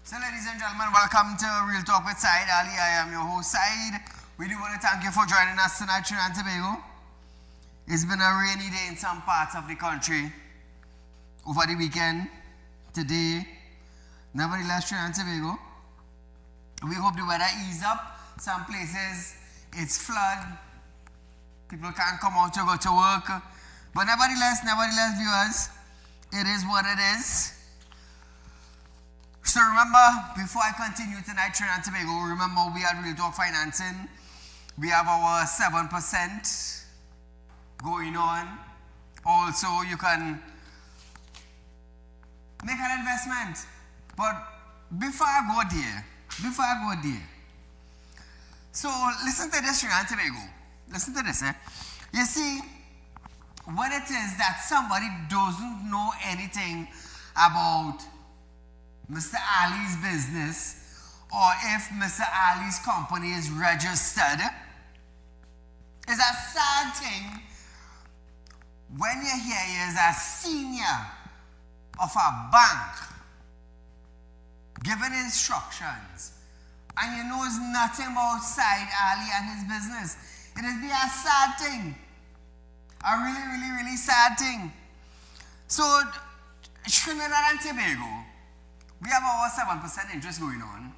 So ladies and gentlemen, welcome to Real Talk with Saieed Ali. I am your host Saieed. We do want to thank you for joining us tonight, Trinidad and Tobago. It's been a rainy day in some parts of the country over the weekend, today. Nevertheless, Trinidad and Tobago, we hope the weather ease up. Some places it's flood. People can't come out to go to work. But nevertheless, viewers, it is what it is. So remember, before I continue tonight, Trinidad and Tobago, remember we are Real Talk Financing. We have our 7% going on. Also, you can make an investment. But before I go there, so listen to this, Trinidad and Tobago. Listen to this, You see, when it is that somebody doesn't know anything about Mr. Ali's business, or if Mr. Ali's company is registered, it's a sad thing when you hear he is a senior of a bank giving instructions and he knows nothing about Saieed Ali and his business. It would be a sad thing. A really sad thing. So, Trinidad and Tobago, we have our 7% interest going on.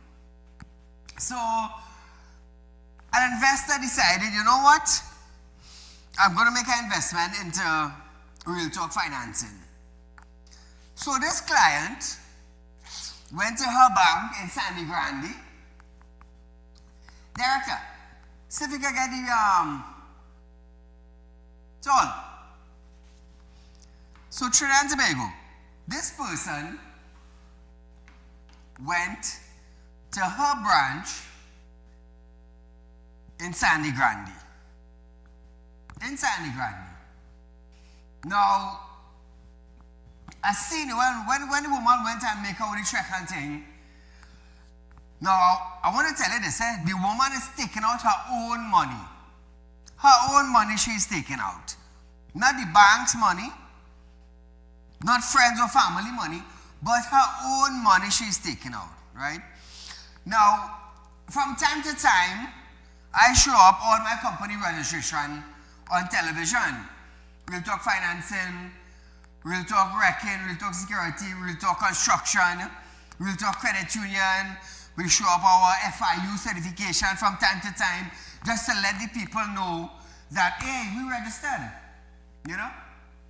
So, an investor decided, you know what? I'm going to make an investment into Real Talk Financing. So this client went to her bank in Sandy Grande. Director, see if you can get the, it's all. So Trinidad and Tobago, this person went to her branch in Sandy Grande. Now, I seen when the woman went and make out the check and thing. Now, I want to tell you this, the woman is taking out her own money. Her own money she's taking out. Not the bank's money, not friends or family money, but her own money she's taking out, right? Now, from time to time, I show up on my company registration on television. Real Talk Financing, Real Talk Wrecking, Real Talk Security, Real Talk Construction, Real Talk Credit Union. We show up our FIU certification from time to time just to let the people know that, hey, we registered. You know?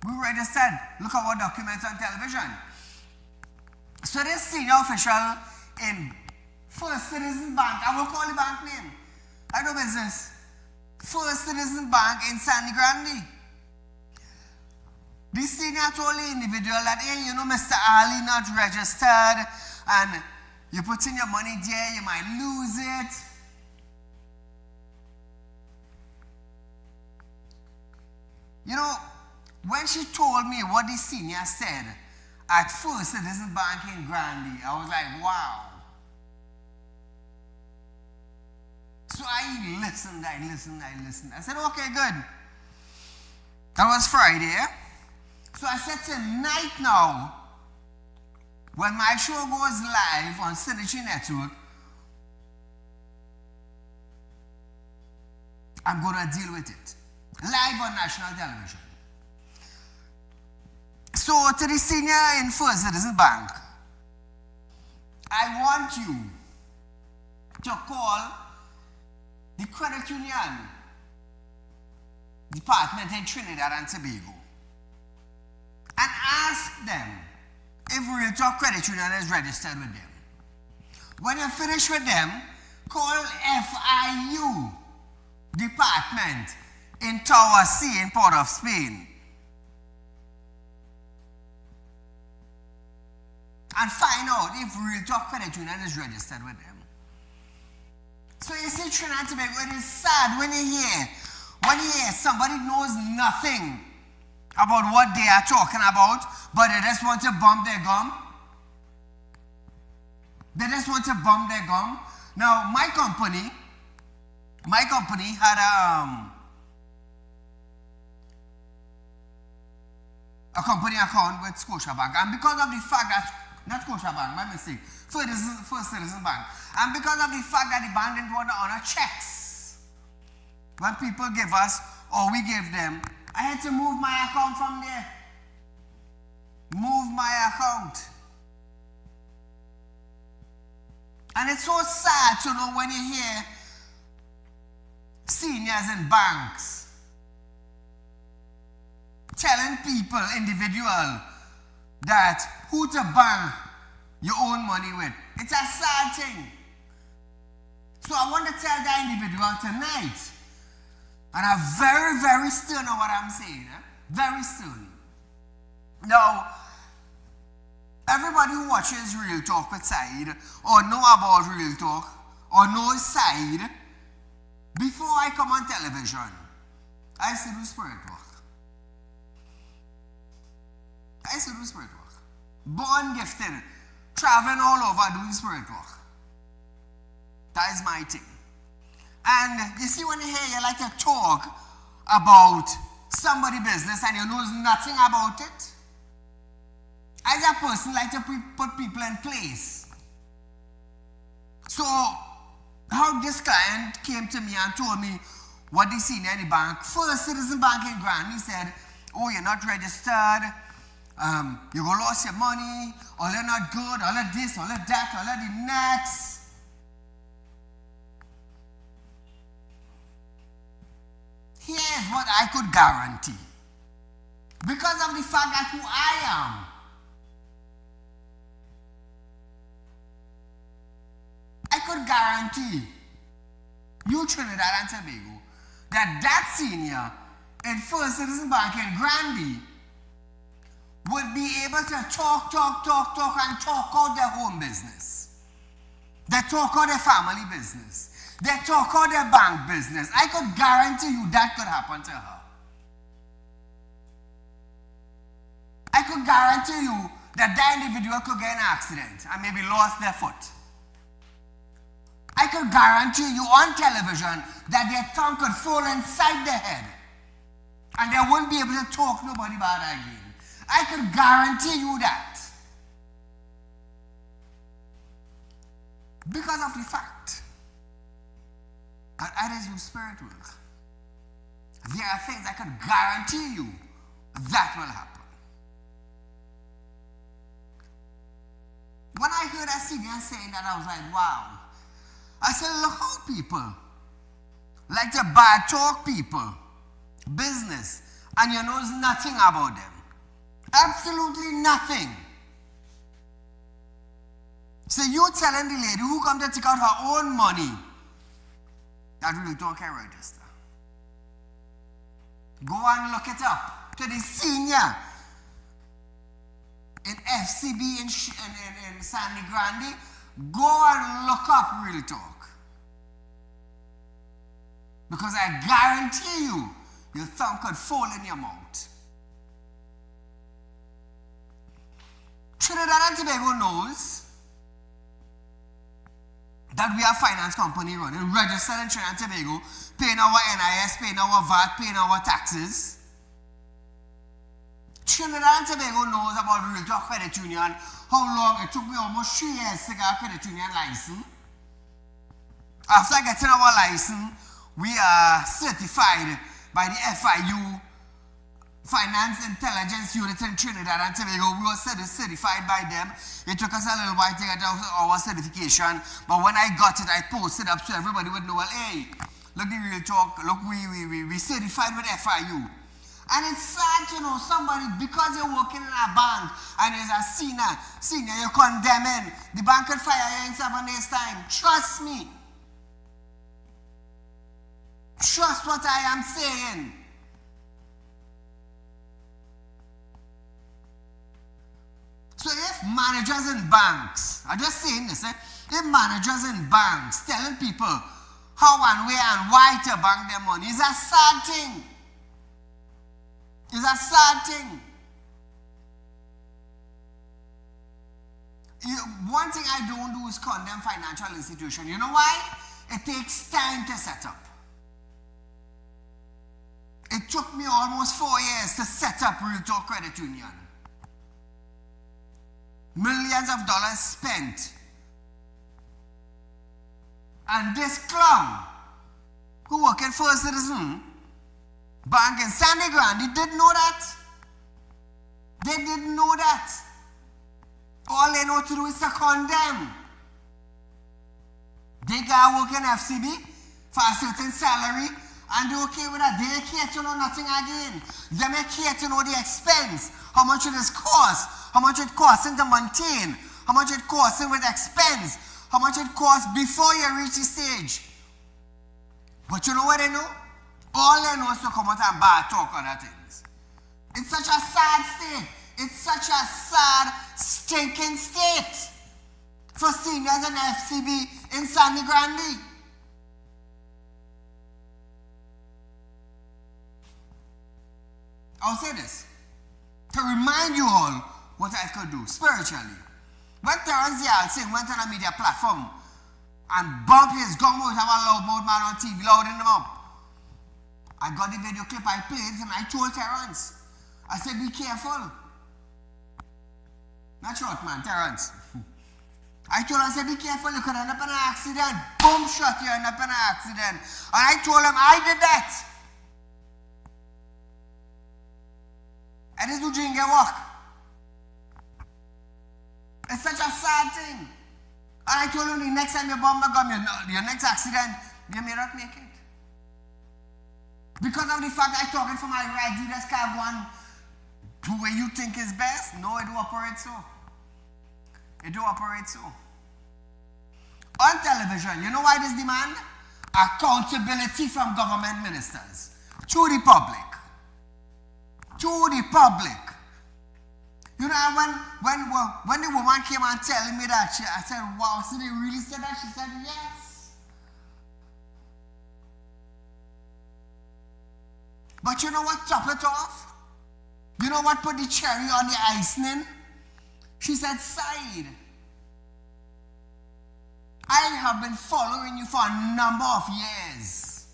We registered. Look at our documents on television. So this senior official in First Citizen Bank, I will call the bank name. I know business. First Citizen Bank in Sandy Grande. The senior told the individual that, hey, you know, Mr. Ali not registered and you put in your money there, you might lose it. You know, when she told me what the senior said at First Citizen Bank in Grande, I was like, wow. So I listened. I said, okay, good. That was Friday. So I said, tonight now, when my show goes live on Synergy Network, I'm going to deal with it. Live on national television. So to the senior in First Citizen Bank, I want you to call the credit union department in Trinidad and Tobago and ask them if Real Talk Credit Union is registered with them. When you finish with them, call FIU department in Tower C in Port of Spain and find out if Real Talk Credit Union is registered with them. So you see, Trinidad and Tobago, it is sad when you hear somebody knows nothing about what they are talking about, but they just want to bump their gum. Now, my company had a company account with Scotiabank, and because of the fact that not Scotia Bank, my mistake, First Citizen Bank. And because of the fact that the bank didn't want to honor checks, when people give us or we give them, I had to move my account from there. Move my account. And it's so sad to know when you hear seniors in banks telling people, individual, that who to bank your own money with. It's a sad thing. So I want to tell that individual tonight, and I'm very, very stern on what I'm saying. Very stern. Now, everybody who watches Real Talk with Saieed, or know about Real Talk, or knows Saieed, before I come on television, I used to do spirit work. I used to do spirit work. Born gifted, traveling all over doing spirit work. That is my thing. And you see, when you hear you like to talk about somebody's business and you know nothing about it, as a person like to put people in place. So, how this client came to me and told me what they seen in the bank, First Citizen Bank in Grand, he said, oh, you're not registered, you go lost your money, all you're not good, all of this, all of that, all of the next. Here's what I could guarantee. Because of the fact that who I am, I could guarantee you, Trinidad and Tobago, that senior in First Citizen Bank in Grandy would be able to talk and talk out their home business. They talk out their family business. They talk out their bank business. I could guarantee you that could happen to her. I could guarantee you that individual could get in an accident and maybe lost their foot. I could guarantee you on television that their tongue could fall inside their head and they wouldn't be able to talk nobody about it again. I could guarantee you that. Because of the fact that I just do spirit work. There are things I could guarantee you that will happen. When I heard a senior saying that, I was like, wow. I said, look how people like to bad talk people, business, and you know nothing about them. Absolutely nothing. So you telling the lady who come to take out her own money that Real Talk can register. Go and look it up to the senior in FCB in Sandy Grande. Go and look up Real Talk. Because I guarantee you, your thumb could fall in your mouth. Trinidad and Tobago knows that we are a finance company running, registered in Trinidad and Tobago, paying our NIS, paying our VAT, paying our taxes. Trinidad and Tobago knows about Real Talk Credit Union, how long it took me almost 3 years to get a credit union license. After getting our license, we are certified by the FIU, Finance Intelligence Unit in Trinidad and Tobago. We were certified by them. It took us a little while to get our certification, but when I got it, I posted up so everybody would know, well, hey, look the Real Talk, look, we certified with FIU. And it's sad to know somebody, because you're working in a bank and you're a senior, you're condemning, the bank could fire you in 7 days' time. Trust me. Trust what I am saying. So if managers in banks, I'm just saying this, if managers in banks telling people how and where and why to bank their money, it's a sad thing. It's a sad thing. One thing I don't do is condemn financial institutions. You know why? It takes time to set up. It took me almost 4 years to set up Real Talk Credit Union. Millions of dollars spent. And this clown, who worked in First Citizen Bank in Sandy Grande, didn't know that. They didn't know that. All they know to do is to condemn. They got work in FCB for a certain salary, and they're okay with that. They care to know nothing again. They may care to know the expense, how much it is cost, how much it costs to maintain, how much it costs with expense, how much it costs before you reach the stage. But you know what they know? All they know is to come out and bad talk other things. It's such a sad state. It's such a sad, stinking state for seniors in FCB in Sandy Grande. I'll say this to remind you all what I could do spiritually. When Terrence Yalsing went on a media platform and bumped his gum out of a loudmouth man on TV, louding him up, I got the video clip, I played it, and I told Terrence, I said, be careful. Not short man, Terrence. I told him, I said, be careful, you could end up in an accident. Boom shot, you end up in an accident. And I told him, I did that. And this do drink and walk. It's such a sad thing. And I told him, the next time you bomb a gun, your next accident, you may not make it. Because of the fact I talking from my right, you just can't go on to where you think is best. No, it do operate so. It do operate so. On television, you know why this demand? Accountability from government ministers. To the public. To the public. You know, when the woman came and telling me that, I said, wow, so they really said that? She said, yes. But you know what top it off? You know what put the cherry on the icing? She said, Saieed, I have been following you for a number of years.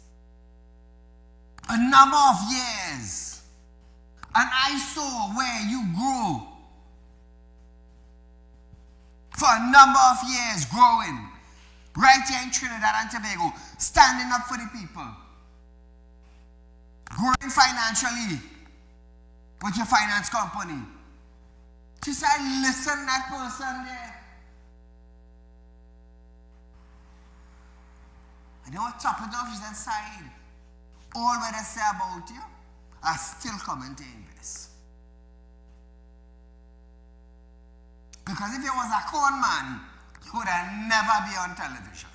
A number of years. And I saw where you grew. For a number of years growing. Right here in Trinidad and Tobago. Standing up for the people. Growing financially. With your finance company. She said, listen that person there. And you know what top it off? She said, Saieed, all what I say about you, I still coming to invest. Because if you was a con man, you would have never be on television.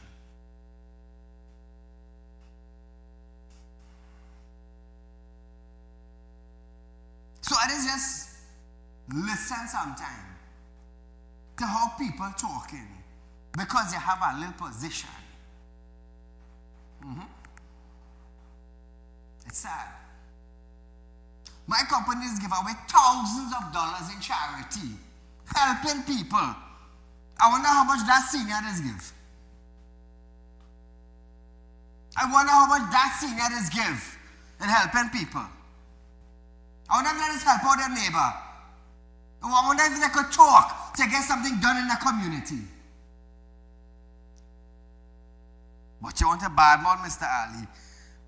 So I just listen sometime to how people talking because you have a little position. It's sad. My companies give away thousands of dollars in charity, helping people. I wonder how much that senior does give. I wonder how much that senior does give in helping people. I wonder if they just help out their neighbor. I wonder if they could talk to get something done in the community. But you want a bad mouth, Mr. Ali.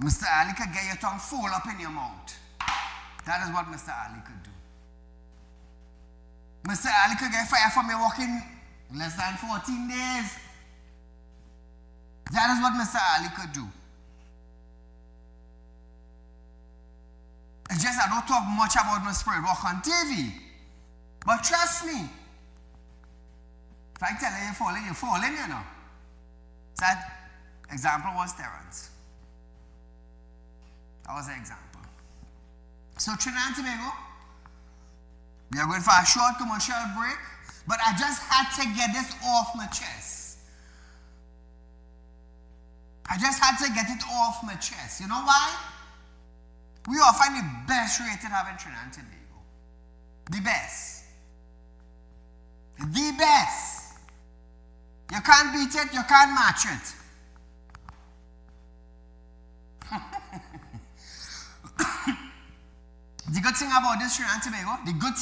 Mr. Ali could get your tongue full up in your mouth. That is what Mr. Ali could do. Mr. Ali could get fired from walking less than 14 days. That is what Mr. Ali could do. It's just I don't talk much about my spirit walk on TV. But trust me. If I tell you you're falling, you know. That example was Terrence. That was the example. So Trinidad and Tobago, we are going for a short commercial break, but I just had to get this off my chest. I just had to get it off my chest. You know why? We are finding the best rated hub in Trinidad and Tobago. The best. The best. You can't beat it, you can't match it. The good thing about this Trinidad and Tobago, the good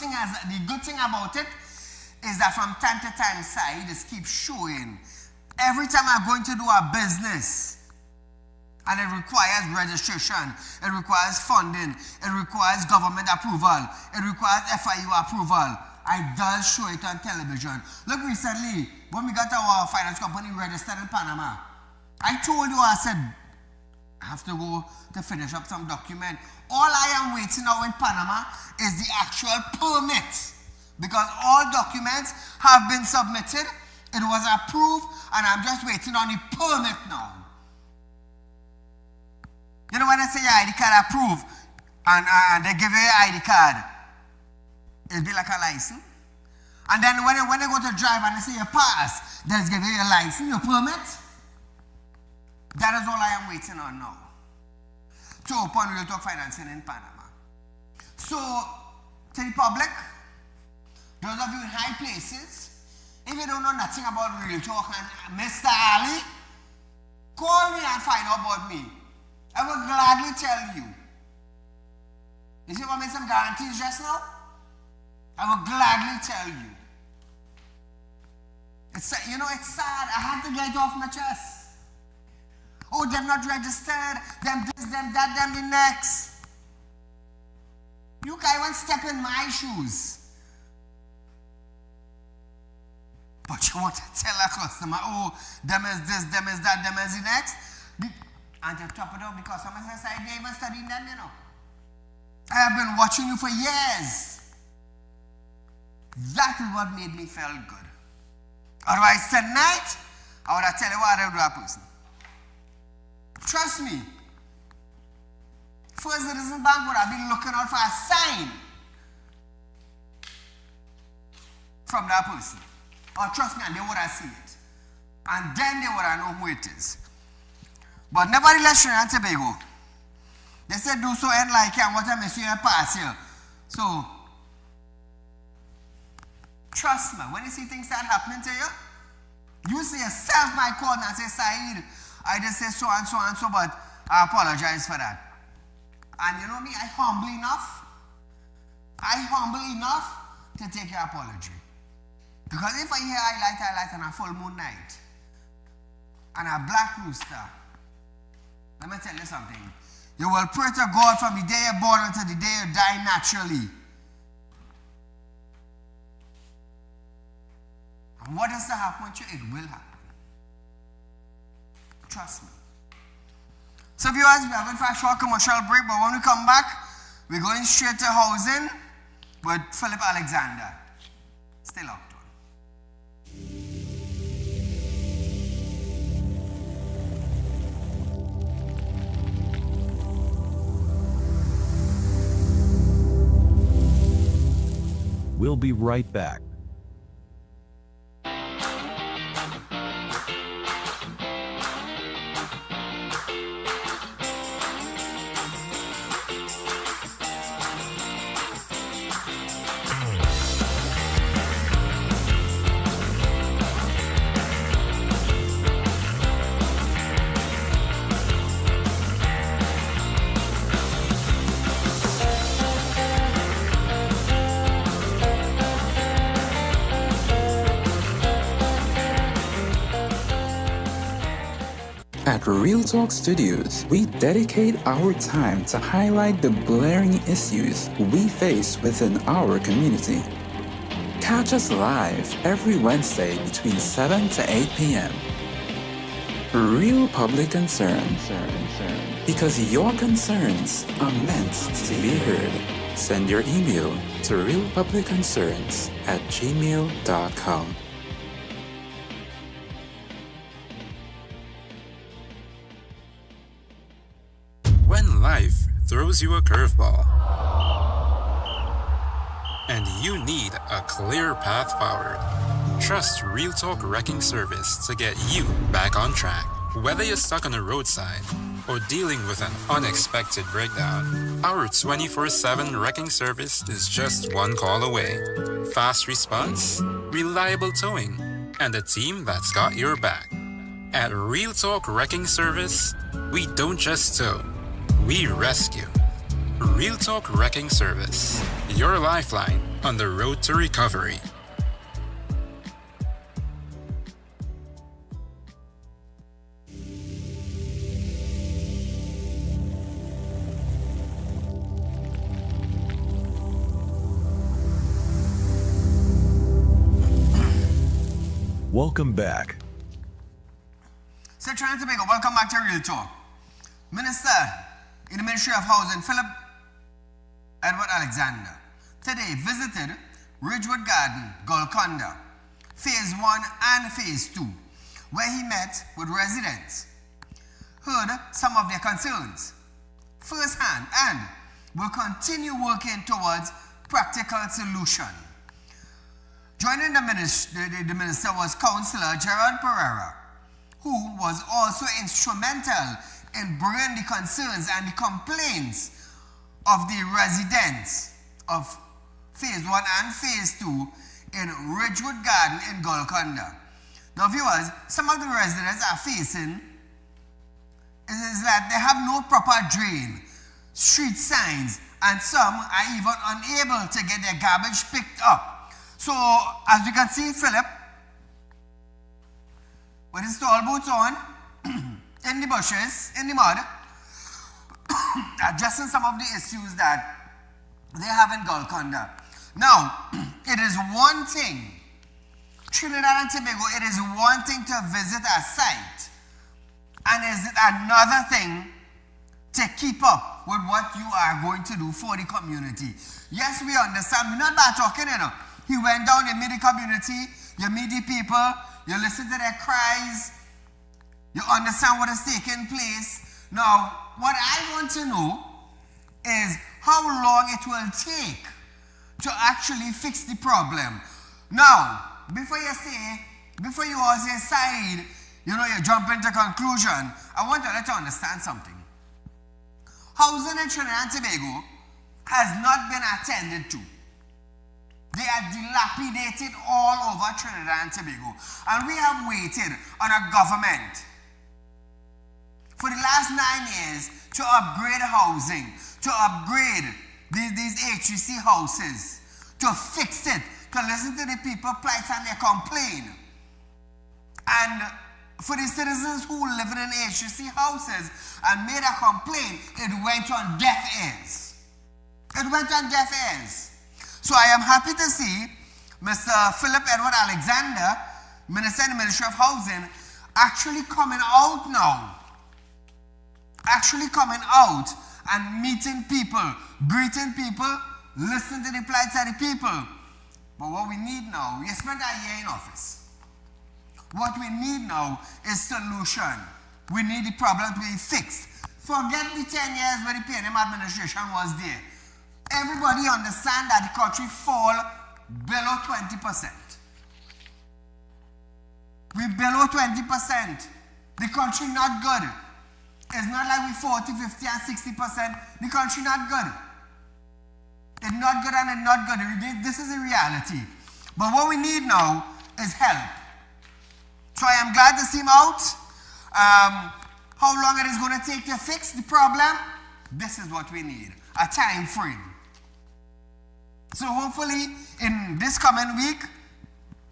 thing about it is that from time to time, Saieed just keeps showing. Every time I'm going to do a business, and it requires registration, it requires funding, it requires government approval, it requires FIU approval, I does show it on television. Look, recently, when we got our finance company registered in Panama, I told you, I said, I have to go to finish up some document. All I am waiting now in Panama is the actual permit. Because all documents have been submitted, it was approved, and I'm just waiting on the permit now. You know when I say your ID card approved, and they give you your ID card, it'll be like a license. And then when they go to drive and they say you pass, they'll give you your license, your permit. That is all I am waiting on now to open Real Talk Financing in Panama. So, to the public, those of you in high places, if you don't know nothing about Real Talk and Mr. Ali, call me and find out about me. I will gladly tell you. You see what I made some guarantees just now? I will gladly tell you. It's sad. I had to get it off my chest. Oh, they're not registered. Them this, them that, them the next. You can't even step in my shoes. But you want to tell a customer, oh, them is this, them is that, them is the next. And to top it up, the customer says, I didn't even study them, you know. I have been watching you for years. That is what made me feel good. Otherwise, tonight, I would have tell you what I do to a person. Trust me. First Citizen Bank would have been looking out for a sign from that person. Or trust me, and they would have seen it. And then they would have known who it is. But nevertheless, Trinidad and Tobago, they said do so and like and what I miss you pass here. So, trust me, when you see things start happening to you, you see yourself might call and say, Saieed, I just say so and so and so, but I apologize for that. And you know me, I humble enough to take your apology. Because if I hear highlight on a full moon night, and a black rooster, let me tell you something. You will pray to God from the day you're born until the day you die naturally. And what has to happen with you? It will happen. Trust me. So viewers, we are going for a short commercial break, but when we come back, we're going straight to housing with Philip Alexander. Stay locked on. We'll be right back. At Real Talk Studios, we dedicate our time to highlight the glaring issues we face within our community. Catch us live every Wednesday between 7 to 8 p.m. Real Public Concerns. Because your concerns are meant to be heard. Send your email to realpublicconcerns@gmail.com. When life throws you a curveball and you need a clear path forward, trust Real Talk Wrecking Service to get you back on track. Whether you're stuck on a roadside or dealing with an unexpected breakdown, our 24/7 wrecking service is just one call away. Fast response, reliable towing, and a team that's got your back. At Real Talk Wrecking Service, we don't just tow, we rescue. Real Talk Wrecking Service, your lifeline on the road to recovery. Welcome back. So Trinidad and Tobago, welcome back to Real Talk. Minister in the Ministry of Housing, Philip Edward Alexander, today visited Ridgewood Garden, Golconda, Phase 1 and Phase 2, where he met with residents, heard some of their concerns firsthand, and will continue working towards practical solution. Joining the minister was Councillor Gerard Pereira, who was also instrumental in bringing the concerns and the complaints of the residents of Phase 1 and Phase 2 in Ridgewood Garden in Golconda. Now viewers, some of the residents are facing is that they have no proper drain, street signs, and some are even unable to get their garbage picked up. So, as you can see, Philip, with his tall boots on, in the bushes, in the mud, addressing some of the issues that they have in Golconda. Now, it is one thing, Trinidad and Tobago, it is one thing to visit a site, and is it another thing to keep up with what you are going to do for the community. Yes, we understand. We're not bad talking, you know. He went down, you meet the community, you meet the people, you listen to their cries, you understand what is taking place. Now, what I want to know is how long it will take to actually fix the problem. Now, before you all say, Saieed, you know, you jump into conclusion, I want you to understand something. Housing in Trinidad and Tobago has not been attended to. They are dilapidated all over Trinidad and Tobago. And we have waited on a government for the last 9 years to upgrade housing, to upgrade these HUC houses, to fix it, to listen to the people plight and their complaint. And for the citizens who live in HUC houses and made a complaint, it went on deaf ears. It went on deaf ears. So I am happy to see Mr. Philip Edward Alexander, Minister in the Ministry of Housing, actually coming out now. Actually coming out and meeting people, greeting people, listening to the plights of the people. But what we need now, we spent a year in office. What we need now is solution. We need the problem to be fixed. Forget the 10 years where the PNM administration was there. Everybody understand that the country fall below 20%. We below 20%. The country not good. It's not like we 40, 50, and 60%. The country not good. It's not good and it's not good. This is a reality. But what we need now is help. So I am glad to see him out. How long it is going to take to fix the problem? This is what we need. A time frame. So hopefully in this coming week,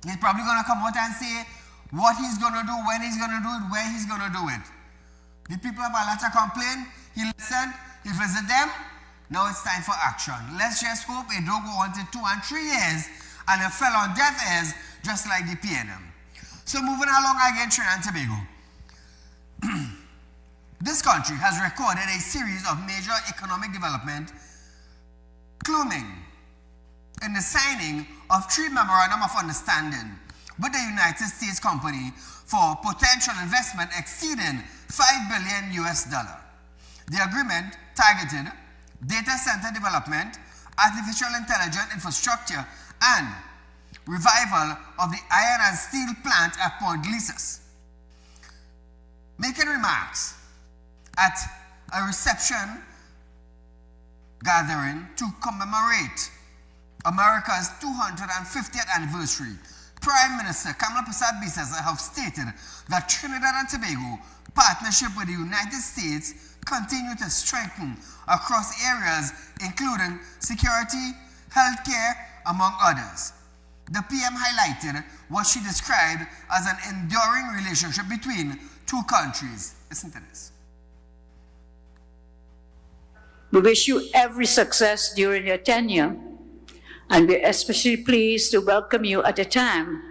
he's probably going to come out and say what he's going to do, when he's going to do it, where he's going to do it. The people have a lot of complaint. He listened, he visited them. Now it's time for action. Let's just hope it don't go on to 2 and 3 years and it fell on deaf ears just like the PNM. So moving along again, Trinidad and Tobago. This country has recorded a series of major economic development, culminating in the signing of 3 memorandum of understanding with the United States company for potential investment exceeding $5 billion US. The agreement targeted data center development, artificial intelligence infrastructure, and revival of the iron and steel plant at Port Gleesus. Making remarks at a reception gathering to commemorate America's 250th anniversary, Prime Minister Kamala Persad-Bissessar have stated that Trinidad and Tobago partnership with the United States continue to strengthen across areas including security, healthcare, among others. The PM highlighted what she described as an enduring relationship between 2 countries. Listen to this. We wish you every success during your tenure, and we're especially pleased to welcome you at a time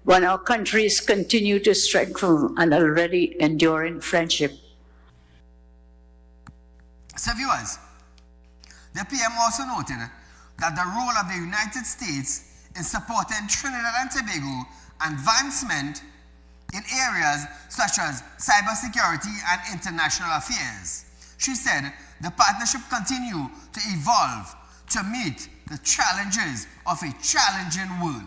when our countries continue to strengthen an already enduring friendship. So viewers, the PM also noted that the role of the United States in supporting Trinidad and Tobago advancement in areas such as cybersecurity and international affairs. She said the partnership continue to evolve to meet the challenges of a challenging world.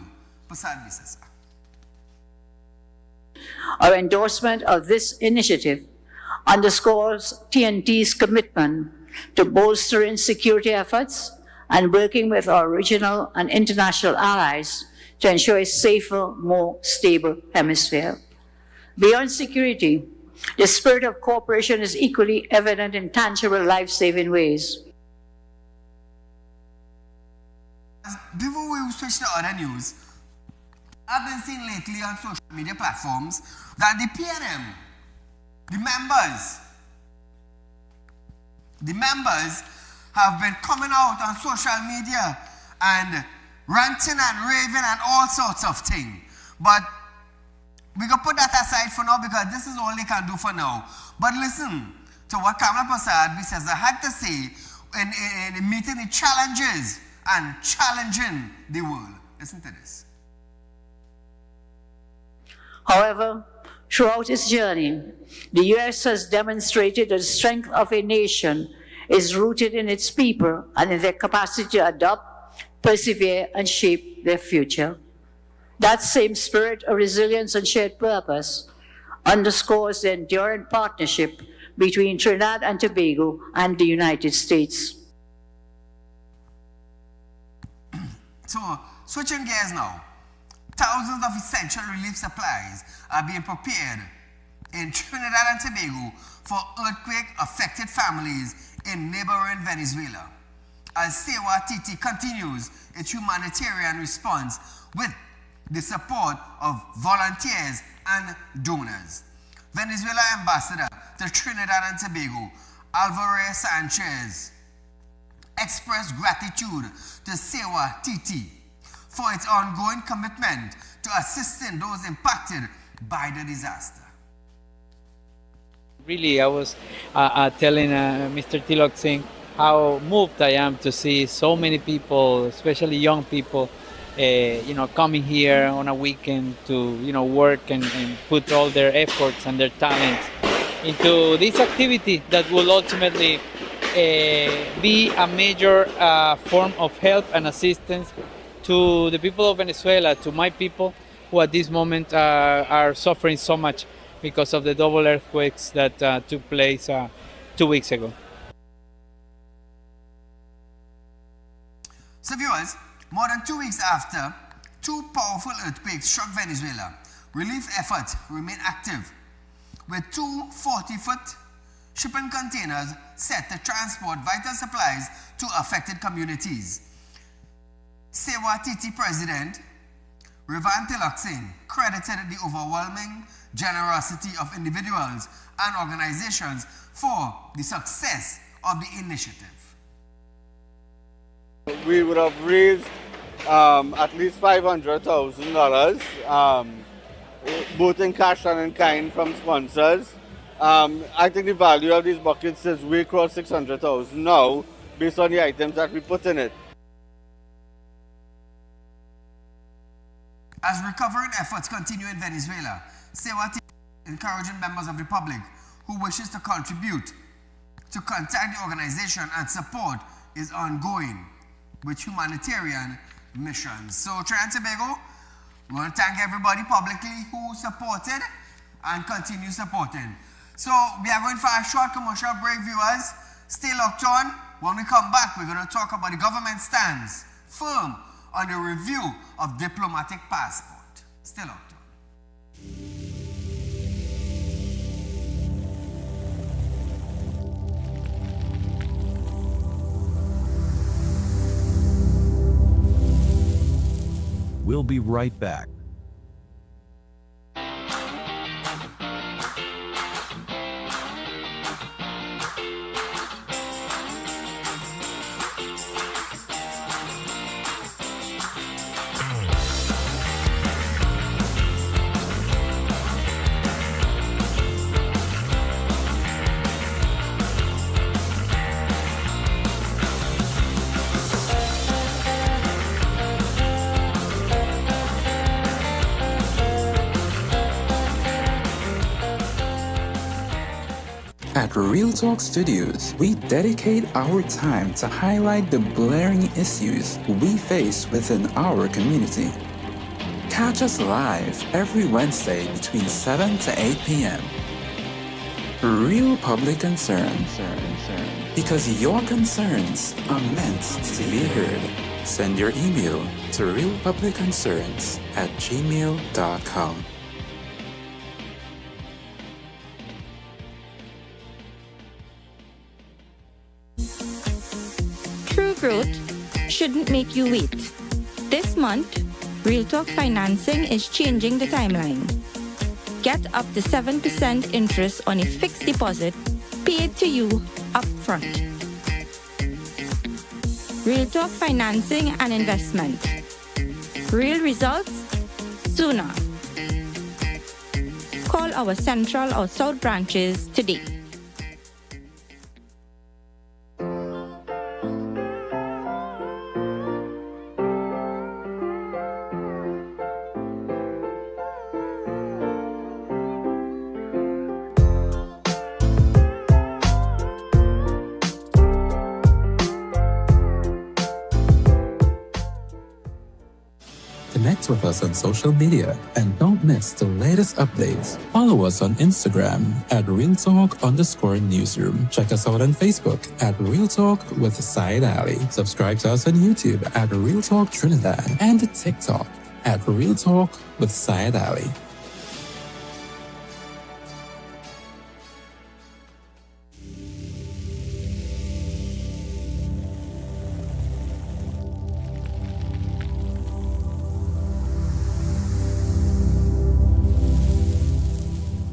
Our endorsement of this initiative underscores TNT's commitment to bolstering security efforts and working with our regional and international allies to ensure a safer, more stable hemisphere. Beyond security, the spirit of cooperation is equally evident in tangible, life-saving ways. Before we switch to other news, I've been seeing lately on social media platforms that the PNM, the members have been coming out on social media and ranting and raving and all sorts of things. But we can put that aside for now because this is all they can do for now. But listen to what Kamala Prasad says I had to say in meeting the challenges and challenging the world. Listen to this. However, throughout its journey, the U.S. has demonstrated that the strength of a nation is rooted in its people and in their capacity to adopt, persevere, and shape their future. That same spirit of resilience and shared purpose underscores the enduring partnership between Trinidad and Tobago and the United States. So, switching gears now, thousands of essential relief supplies are being prepared in Trinidad and Tobago for earthquake-affected families in neighboring Venezuela, as Saieed Ali continues its humanitarian response with the support of volunteers and donors. Venezuela Ambassador to Trinidad and Tobago, Alvarez Sanchez, expressed gratitude to Saieed Ali for its ongoing commitment to assisting those impacted by the disaster. Really, I was telling Mr. Tilok Singh how moved I am to see so many people, especially young people, coming here on a weekend to, work and put all their efforts and their talents into this activity that will ultimately be a major form of help and assistance to the people of Venezuela, to my people who at this moment are suffering so much because of the double earthquakes that took place 2 weeks ago. So viewers, more than 2 weeks after 2 powerful earthquakes struck Venezuela, relief efforts remain active, with 2 40-foot shipping containers set to transport vital supplies to affected communities. Saieed Ali President Revan Tilak Singh credited the overwhelming generosity of individuals and organizations for the success of the initiative. We would have raised at least $500,000, both in cash and in kind from sponsors. I think the value of these buckets is way across $600,000 now, based on the items that we put in it. As recovering efforts continue in Venezuela, Saieed Ali encouraging members of the public who wishes to contribute to contact the organization and support is ongoing with humanitarian missions. So Trinidad and Tobago, we want to thank everybody publicly who supported and continue supporting. So we are going for a short commercial break, viewers. Stay locked on. When we come back, we're going to talk about the government stance firm on the review of diplomatic passport. Stay locked on. We'll be right back. At Real Talk Studios, we dedicate our time to highlight the blaring issues we face within our community. Catch us live every Wednesday between 7 to 8 p.m. Real Public Concerns. Because your concerns are meant to be heard. Send your email to realpublicconcerns@gmail.com. True growth shouldn't make you wait. This month, Real Talk Financing is changing the timeline. Get up to 7% interest on a fixed deposit paid to you upfront. Real Talk Financing and Investment. Real results sooner. Call our Central or South branches today. Connect with us on social media and don't miss the latest updates. Follow us on Instagram at RealTalk_Newsroom. Check us out on Facebook at Real Talk with Saieed Ali. Subscribe to us on YouTube at Real Talk Trinidad and TikTok at Real Talk with Saieed Ali.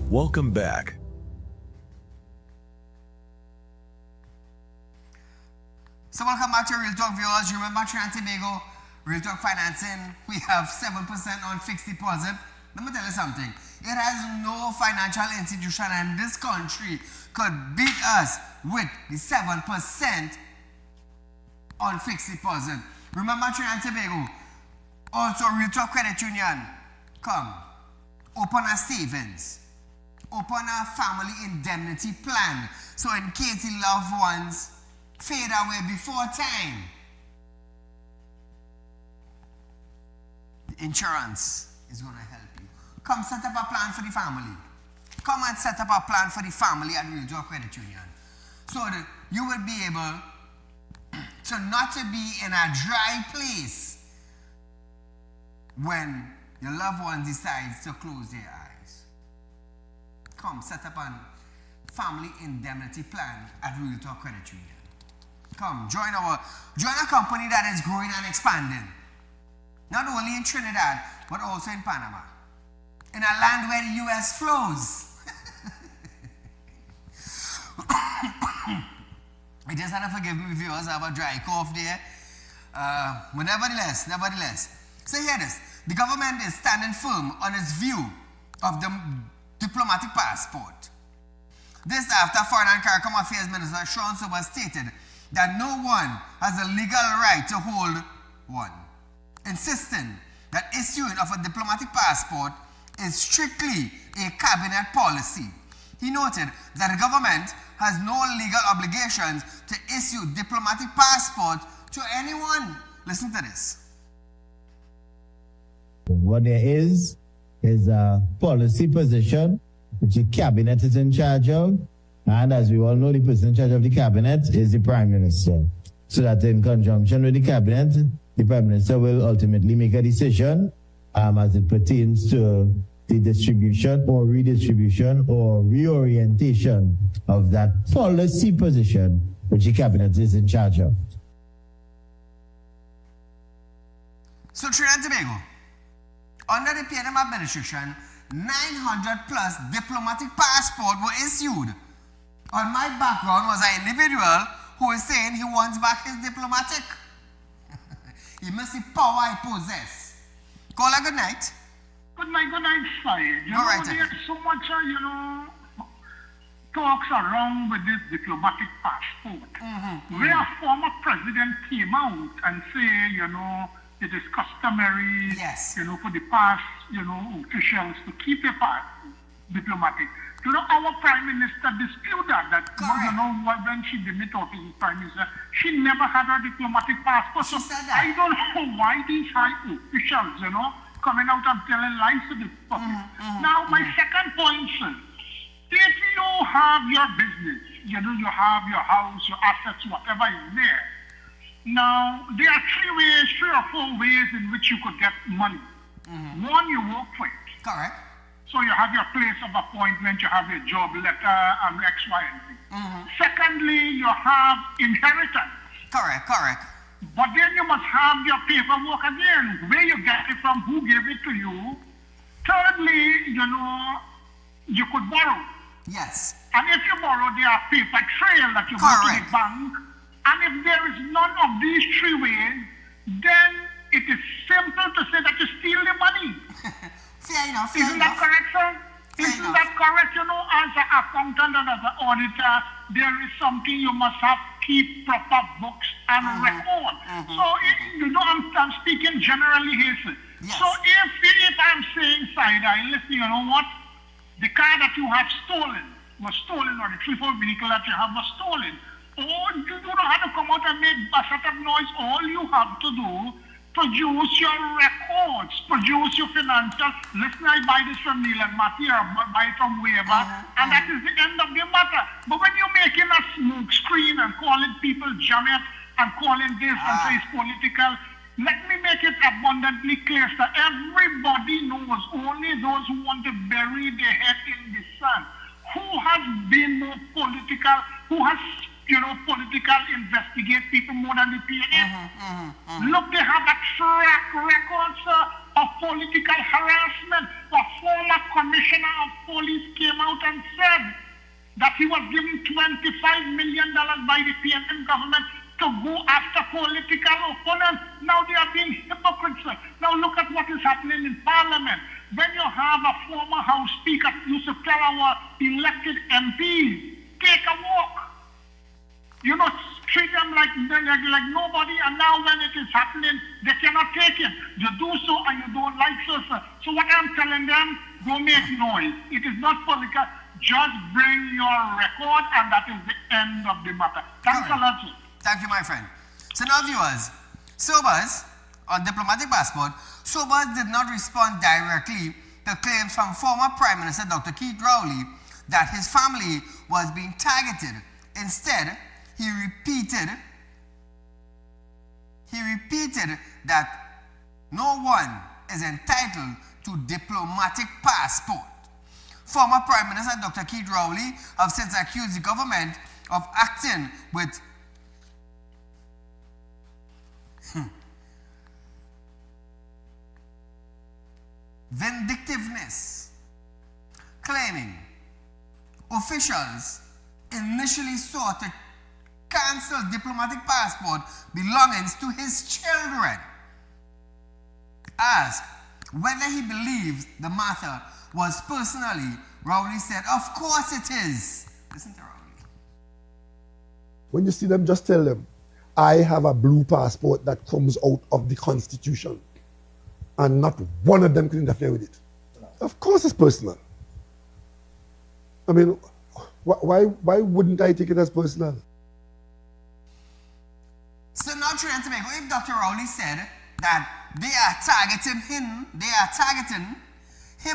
Welcome back. So welcome back to Real Talk viewers. Remember Trinidad and Tobago, Real Talk Financing, we have 7% on fixed deposit. Let me tell you something. It has no financial institution in this country could beat us with the 7% on fixed deposit. Remember Trinidad and Tobago. Also Real Talk Credit Union. Come, open a savings. Open a family indemnity plan. So in case the loved ones fade away before time, the insurance is going to help you. Come set up a plan for the family. Come and set up a plan for the family at Real Talk Credit Union. So that you will be able to not to be in a dry place when your loved one decides to close their eyes. Come set up a family indemnity plan at Real Talk Credit Union. Come join a company that is growing and expanding. Not only in Trinidad, but also in Panama. In a land where the US flows. I just have to forgive me viewers, I have a dry cough there. But nevertheless. So hear this. The government is standing firm on its view of the diplomatic passport. This after Foreign and Caricom Affairs Minister Sean Sober stated that no one has a legal right to hold one, insisting that issuing of a diplomatic passport is strictly a cabinet policy. He noted that the government has no legal obligations to issue diplomatic passport to anyone. Listen to this. What there is a policy position which the cabinet is in charge of, and as we all know, the person in charge of the cabinet is the Prime Minister. So that in conjunction with the cabinet, the Prime Minister will ultimately make a decision as it pertains to the distribution or redistribution or reorientation of that policy position which the cabinet is in charge of. So Trinidad and Tobago, under the PNM administration, 900 plus diplomatic passports were issued. On my background was an individual who is saying he wants back his diplomatic. He must see power he possess. Call a good night. Good night, Saieed. There's so much, talks around with this diplomatic passport. Where a former president came out and say, it is customary, for the past, officials to keep a diplomatic. You know, our Prime Minister disputed that, when she demit office as Prime Minister, she never had a diplomatic passport. She said that. I don't know why these high officials, coming out and telling lies to the public. Now, my second point, sir, if you have your business, you have your house, your assets, whatever is there. Now, there are three or four ways in which you could get money. One, you work for it. Correct. So you have your place of appointment, you have your job letter, and X, Y, and Z. Secondly, you have inheritance. Correct. But then you must have your paperwork again, where you get it from, who gave it to you. Thirdly, you could borrow. Yes. And if you borrow, there are paper trail that you go to the bank. And if there is none of these three ways, then it is simple to say that you steal the money. Fair enough. Isn't that correct, sir? Isn't that correct? As an accountant and as an auditor, there is something you must have, keep proper books and record. So, I'm speaking generally here, sir. Yes. So if I'm saying, Saieed Ali, listen, you know what? The car that you have was stolen, or the 3-4 vehicle that you have was stolen. Or you don't have to come out and make a set of noise. All you have to do, produce your records, produce your financial. Listen, I buy this from Neil and Matty, or buy it from wherever, and that is the end of the matter. But when you're making a smoke screen and calling people jamet and calling this and say it's political, let me make it abundantly clear that everybody knows, only those who want to bury their head in the sand, who has been more political, who has political investigate people more than the PNF. Look, they have a track record, sir, of political harassment. A former commissioner of police came out and said that he was given $25 million by the PNM government to go after political opponents. Now they are being hypocrites, sir. Now look at what is happening in Parliament. When you have a former House Speaker used to tell our elected MPs, take a walk. Treat them like nobody, and now when it is happening, they cannot take it. You do so and you don't like so, sir. So what I'm telling them, go make noise. It is not political. Just bring your record, and that is the end of the matter. Thanks a lot, sir. Thank you, my friend. So now, viewers, Sobers, on diplomatic passport, Sobers did not respond directly to claims from former Prime Minister Dr. Keith Rowley that his family was being targeted. Instead, he repeated that no one is entitled to diplomatic passport. Former Prime Minister Dr. Keith Rowley have since accused the government of acting with vindictiveness, claiming officials initially sought to cancel diplomatic passport belongings to his children. Asked whether he believes the matter was personally, Rowley said, "Of course it is." Listen to Rowley. When you see them, just tell them, I have a blue passport that comes out of the Constitution, and not one of them can interfere with it. Of course it's personal. I mean, why wouldn't I take it as personal? So now Trinidad and Tobago, if Dr. Rowley said that they are targeting him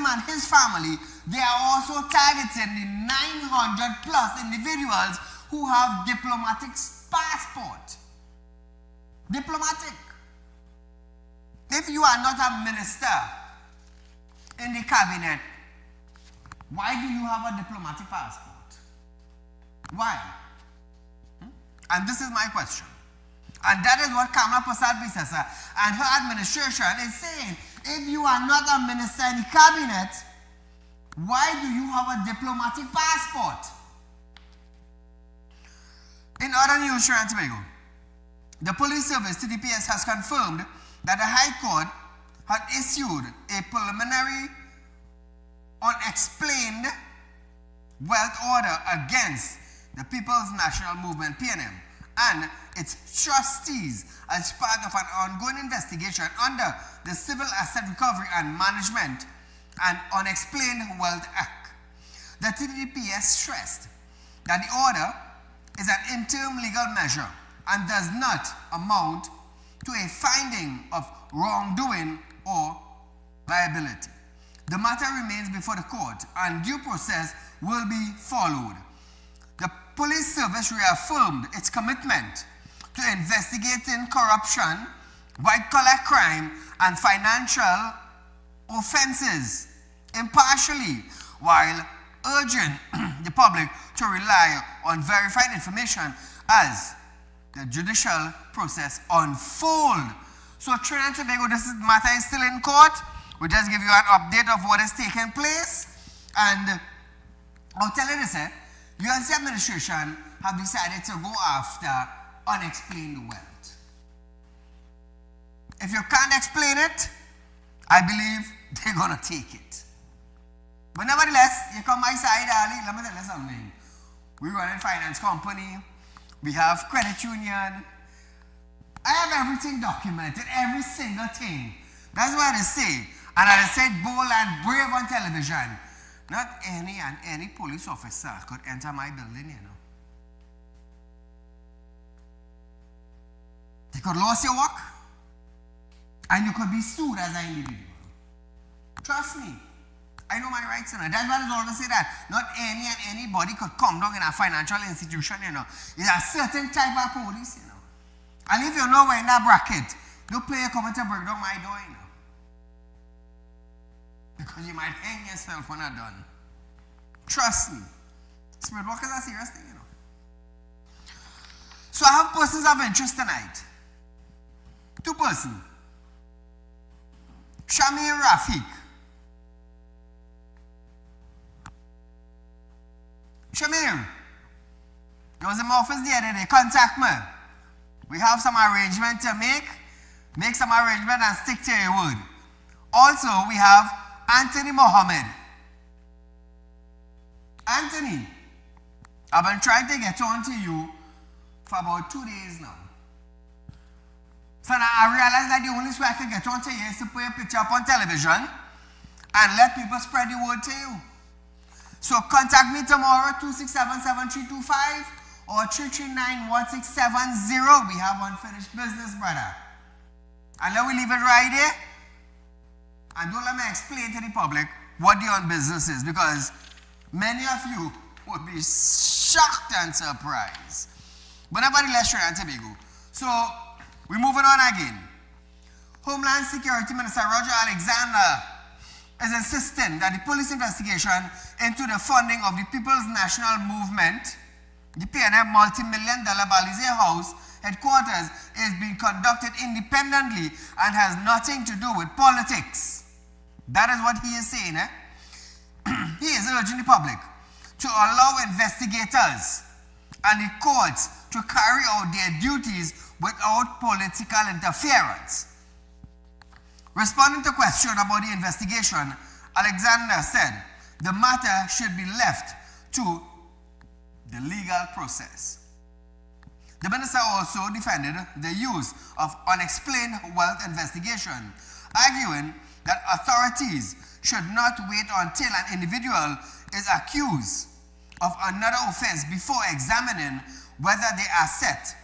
and his family, they are also targeting the 900 plus individuals who have diplomatic passport. Diplomatic. If you are not a minister in the cabinet, why do you have a diplomatic passport? Why? And this is my question. And that is what Kamala Prasad-Bisasa and her administration is saying. If you are not a minister in the cabinet, why do you have a diplomatic passport? In other news, Trinidad and Tobago, the police service, TDPS, has confirmed that the High Court had issued a preliminary unexplained wealth order against the People's National Movement, PNM, and its trustees as part of an ongoing investigation under the Civil Asset Recovery and Management and Unexplained Wealth Act. The TDPS stressed that the order is an interim legal measure and does not amount to a finding of wrongdoing or liability. The matter remains before the court and due process will be followed. The police service reaffirmed its commitment to investigating corruption, white-collar crime, and financial offenses impartially, while urging the public to rely on verified information as the judicial process unfolds. So Trinidad and Tobago, this matter is still in court. We'll just give you an update of what is taking place. And I'll tell you this, UNC administration have decided to go after unexplained wealth. If you can't explain it, I believe they're going to take it. But nevertheless, you come my Saieed Ali, let me tell you something. We run a finance company. We have credit union. I have everything documented, every single thing. That's why they say, and I said bold and brave on television, not any police officer could enter my building, you know. They could lose your work, and you could be sued as an individual. Trust me, I know my rights, you know. That's why I always say that not anybody could come down in a financial institution, you know. It's a certain type of police, you know. And if you know we're in that bracket, don't play a comment to break down my door, you know. Because you might hang yourself when I'm done. Trust me. Spirit work is a serious thing, you know. So I have persons of interest tonight. Two persons. Shamir Rafiq. Shamir, you was in my office the other day. Contact me. We have some arrangement to make some arrangement and stick to your word. Also, we have Anthony Mohammed. Anthony, I've been trying to get on to you for about 2 days now. So now I realize that the only way I can get on to you is to put your picture up on television and let people spread the word to you. So contact me tomorrow, 267-7325 or 339-1670. We have unfinished business, brother. And let me leave it right there. And don't let me explain to the public what the business is, because many of you would be shocked and surprised. But nevertheless, Trinidad and Tobago. So we're moving on again. Homeland Security Minister Roger Alexander is insisting that the police investigation into the funding of the People's National Movement, the PNM multi-million-dollar Balize House headquarters, is being conducted independently and has nothing to do with politics. That is what he is saying. He is urging the public to allow investigators and the courts to carry out their duties without political interference. Responding to question about the investigation, Alexander said the matter should be left to the legal process. The minister also defended the use of unexplained wealth investigation, arguing that authorities should not wait until an individual is accused of another offense before examining whether their assets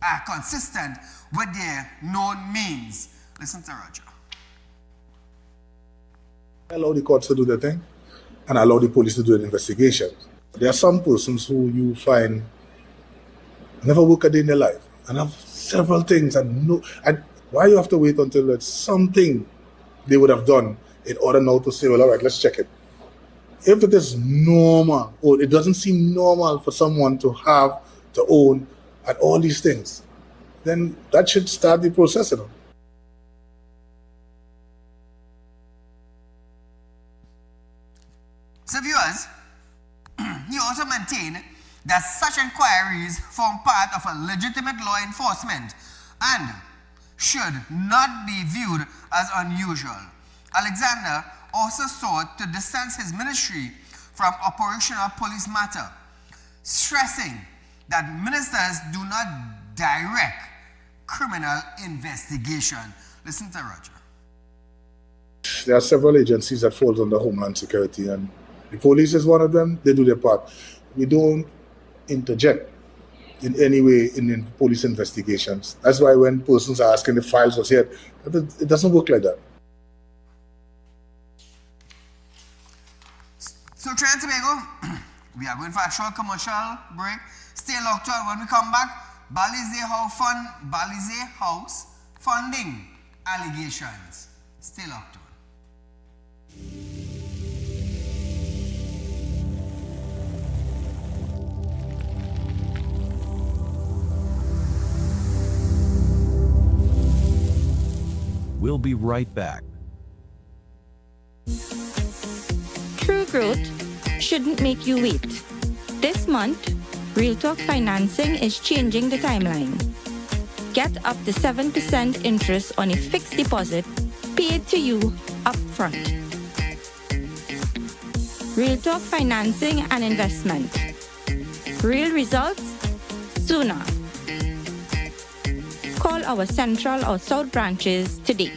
are consistent with their known means. Listen to Roger. Allow the courts to do their thing and allow the police to do an investigation. There are some persons who you find never work a day in their life and have several things and why you have to wait until it's something they would have done in order now to say, well, all right, let's check it. If it is normal, or it doesn't seem normal for someone to have, to own, and all these things, then that should start the process, you know. So viewers, he also maintained that such inquiries form part of a legitimate law enforcement and should not be viewed as unusual. Alexander also sought to distance his ministry from operational police matter, stressing that ministers do not direct criminal investigation. Listen to Roger. There are several agencies that fall under Homeland Security, and The police is one of them, they do their part. We don't interject in any way in police investigations. That's why when persons are asking if files was here, it doesn't work like that. So Trinidad and Tobago, we are going for a short commercial break. Stay locked on. When we come back, Balize House funding allegations. Stay locked on. We'll be right back. True growth shouldn't make you wait. This month, Real Talk Financing is changing the timeline. Get up to 7% interest on a fixed deposit paid to you upfront. Real Talk Financing and Investment. Real results sooner. Call our Central or South branches today.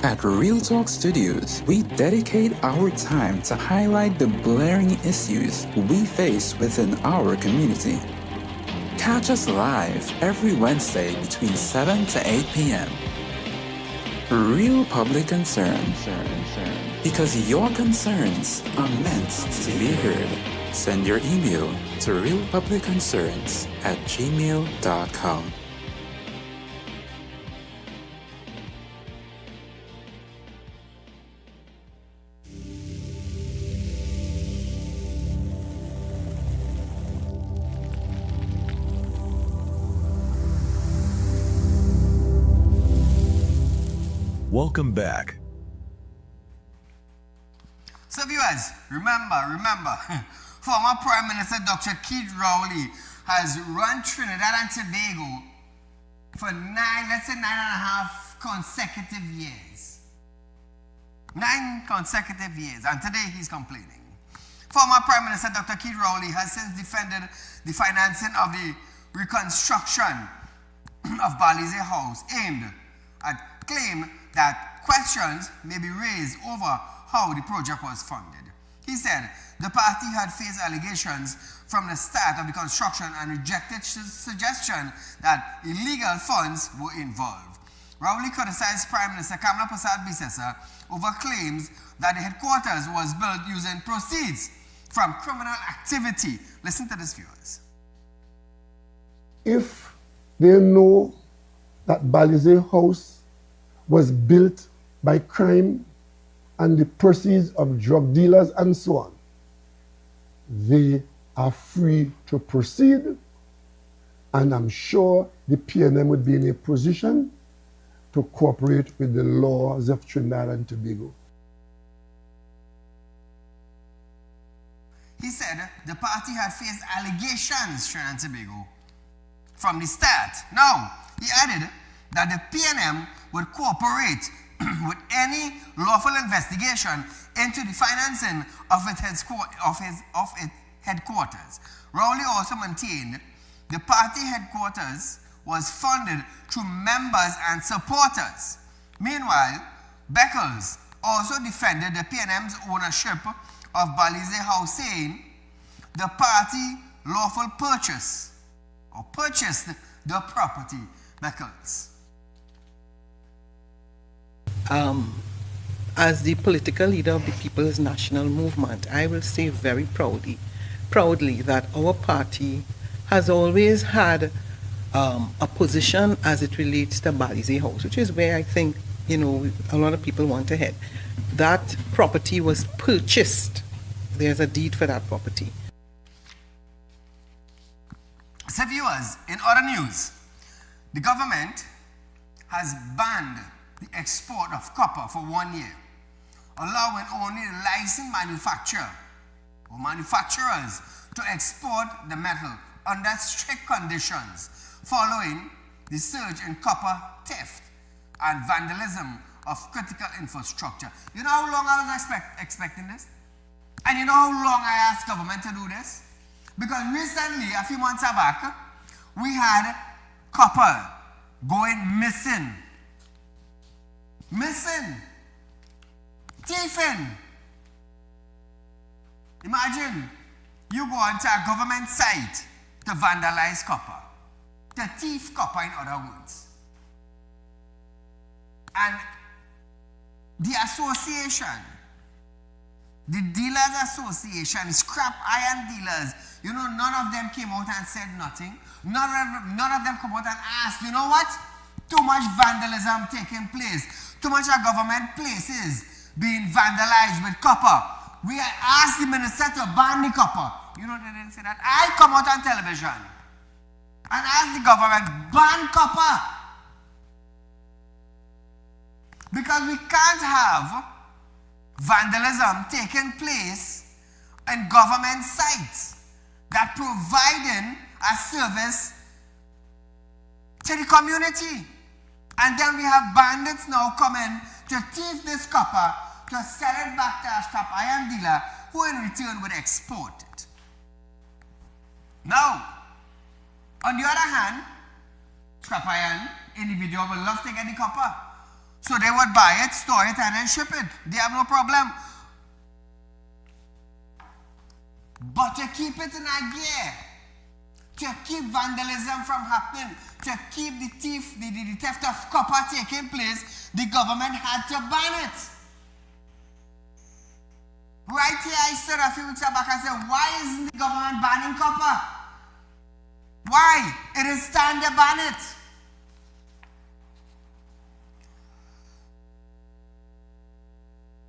At Real Talk Studios, we dedicate our time to highlight the blaring issues we face within our community. Catch us live every Wednesday between 7 to 8 p.m. Real Public Concerns. Because your concerns are meant to be heard. Send your email to realpublicconcerns@gmail.com. Welcome back. So viewers, remember, former Prime Minister Dr. Keith Rowley has run Trinidad and Tobago for 9.5 consecutive years. 9 consecutive years, and today he's complaining. Former Prime Minister Dr. Keith Rowley has since defended the financing of the reconstruction of Balize House, aimed at claim that questions may be raised over how the project was funded. He said the party had faced allegations from the start of the construction and rejected suggestion that illegal funds were involved. Rowley criticized Prime Minister Kamla Prasad Bisesa over claims that the headquarters was built using proceeds from criminal activity. Listen to this, viewers. If they know that Balize House was built by crime and the proceeds of drug dealers and so on, they are free to proceed, and I'm sure the PNM would be in a position to cooperate with the laws of Trinidad and Tobago. He said the party had faced allegations, Trinidad and Tobago, from the start. Now, he added that the PNM would cooperate with any lawful investigation into the financing of its headquarters. Rowley also maintained the party headquarters was funded through members and supporters. Meanwhile, Beckles also defended the PNM's ownership of Balize House, saying the party lawful purchased the property. Beckles. As the political leader of the People's National Movement, I will say very proudly that our party has always had a position as it relates to Balize House, which is where I think, a lot of people want to head. That property was purchased. There's a deed for that property. So viewers, in other news, the government has banned the export of copper for 1 year, allowing only the licensed manufacturer or manufacturers to export the metal under strict conditions following the surge in copper theft and vandalism of critical infrastructure. You know how long I was expecting this? And you know how long I asked government to do this? Because recently, a few months back, we had copper going missing. Thieving. Imagine you go onto a government site to vandalize copper, to thief copper in other words. And the association, the Dealers Association, scrap iron dealers, you know, none of them came out and said nothing. None of them come out and asked, you know what? Too much vandalism taking place. Too much of government places being vandalized with copper. We asked the minister to ban the copper. You know, they didn't say that. I come out on television and ask the government, ban copper. Because we can't have vandalism taking place in government sites that providing a service to the community. And then we have bandits now coming to thief this copper, to sell it back to a scrap iron dealer, who in return would export it. Now, on the other hand, scrap iron individual will love to get the copper. So they would buy it, store it, and then ship it. They have no problem. But to keep it in a gear, to keep vandalism from happening, to keep the theft of copper taking place, the government had to ban it. Right here I stood a few weeks back and said, why isn't the government banning copper? Why? It is time to ban it.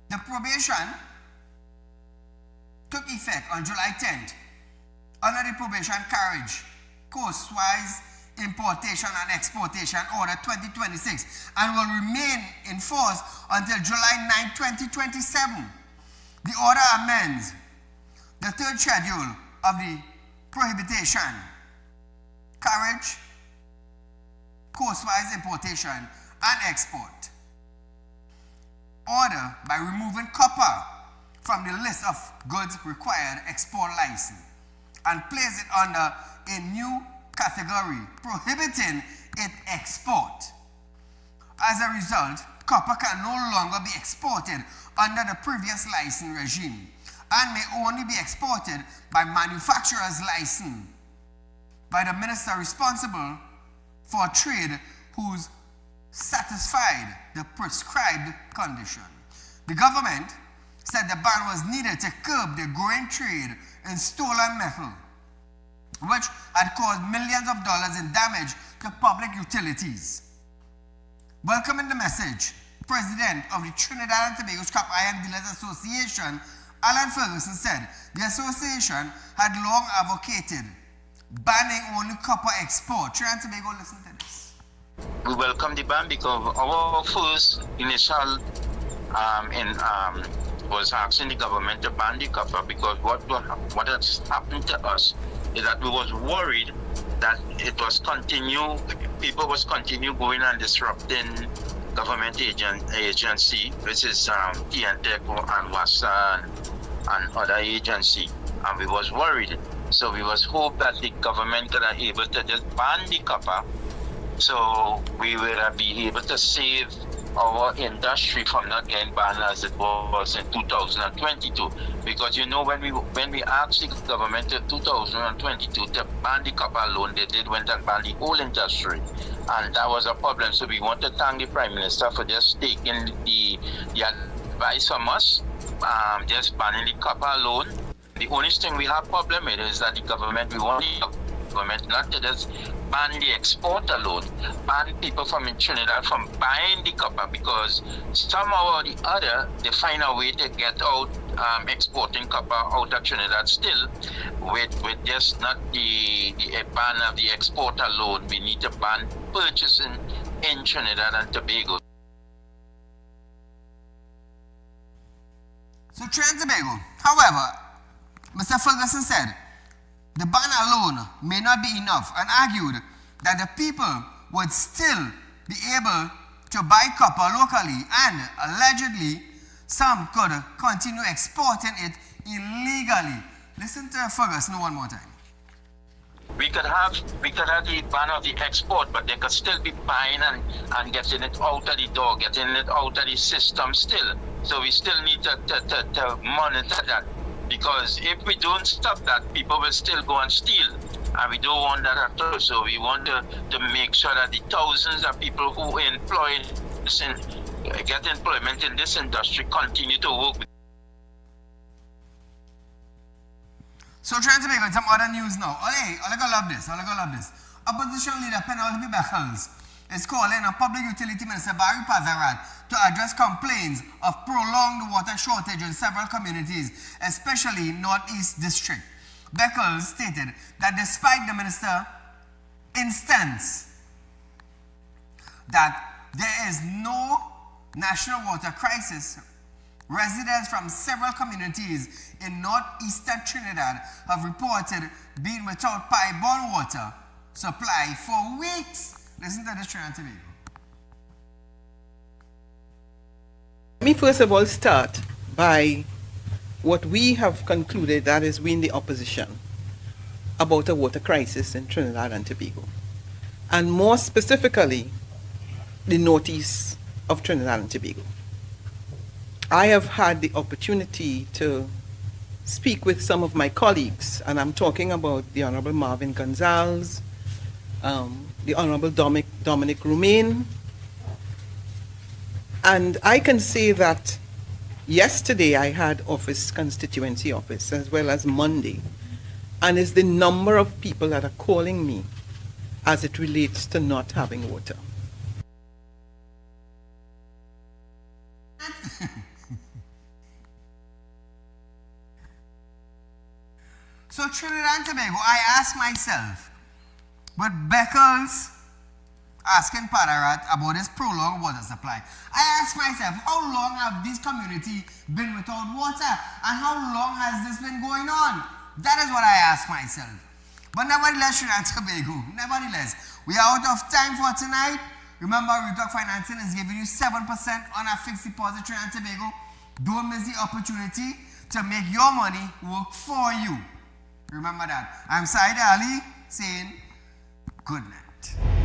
The probation took effect on July 10th under the probation carriage, coastwise importation and exportation order 2026 and will remain in force until July 9, 2027. The order amends the third schedule of the prohibition, carriage, coastwise importation and export order by removing copper from the list of goods required export license and place it under a new category prohibiting its export. As a result, copper can no longer be exported under the previous license regime and may only be exported by manufacturer's license by the minister responsible for trade who's satisfied the prescribed condition. The government said the ban was needed to curb the growing trade in stolen metal, which had caused millions of dollars in damage to public utilities. Welcoming the message, President of the Trinidad and Tobago Scrap Iron Dealers Association, Alan Ferguson, said the association had long advocated banning only copper export. Trinidad and Tobago, listen to this. We welcome the ban because our first initial was asking the government to ban the copper because what has happened to us is that we was worried that it was people was continue going and disrupting government agency, which is TNT and WASA and other agency, and we was worried. So we was hope that the government could be able to just ban the copper, so we will be able to save our industry from not getting banned as it was in 2022. Because you know when we asked the government in 2022 to ban the copper alone, they did went and ban the whole industry, and that was a problem. So we want to thank the Prime Minister for just taking the advice from us, just banning the copper alone. The only thing we have problem with is that the government, we want the government not to just ban the export alone, ban people from Trinidad from buying the copper, because somehow or the other they find a way to get out exporting copper out of Trinidad still, with just not the ban of the export alone. We need to ban purchasing in Trinidad and Tobago. So Trinidad and Tobago, however, Mr. Ferguson said, the ban alone may not be enough and argued that the people would still be able to buy copper locally and allegedly some could continue exporting it illegally. Listen to Ferguson one more time. We could have the ban of the export, but they could still be buying and getting it out of the door, getting it out of the system still. So we still need to monitor that, because if we don't stop that, people will still go and steal. And we don't want that at all. So we want to make sure that the thousands of people who get employment in this industry continue to work with. So trying to make some other news now. I love this. Opposition leader Penelope Beckles is calling on Public Utility Minister Barry Pazarat to address complaints of prolonged water shortage in several communities, especially Northeast District. Beckles stated that despite the minister instance that there is no national water crisis, residents from several communities in northeastern Trinidad have reported being without pipe-borne water supply for weeks. Listen to this, Trinidad and Tobago. Let me first of all start by what we have concluded, that is, we in the opposition, about a water crisis in Trinidad and Tobago, and more specifically, the northeast of Trinidad and Tobago. I have had the opportunity to speak with some of my colleagues, and I'm talking about the Honorable Marvin Gonzalez, the Honorable Dominic Romain, and I can say that yesterday I had constituency office, as well as Monday, and it's the number of people that are calling me as it relates to not having water. So Trinidad and Tobago, I ask myself, with Beckles asking Pazarat about this prolonged water supply, I ask myself, how long have this community been without water? And how long has this been going on? That is what I ask myself. But nevertheless, Trinidad and Tobago, we are out of time for tonight. Remember, Real Talk Financing is giving you 7% on a fixed deposit, Trinidad and Tobago. Don't miss the opportunity to make your money work for you. Remember that. I'm Saieed Ali saying good night.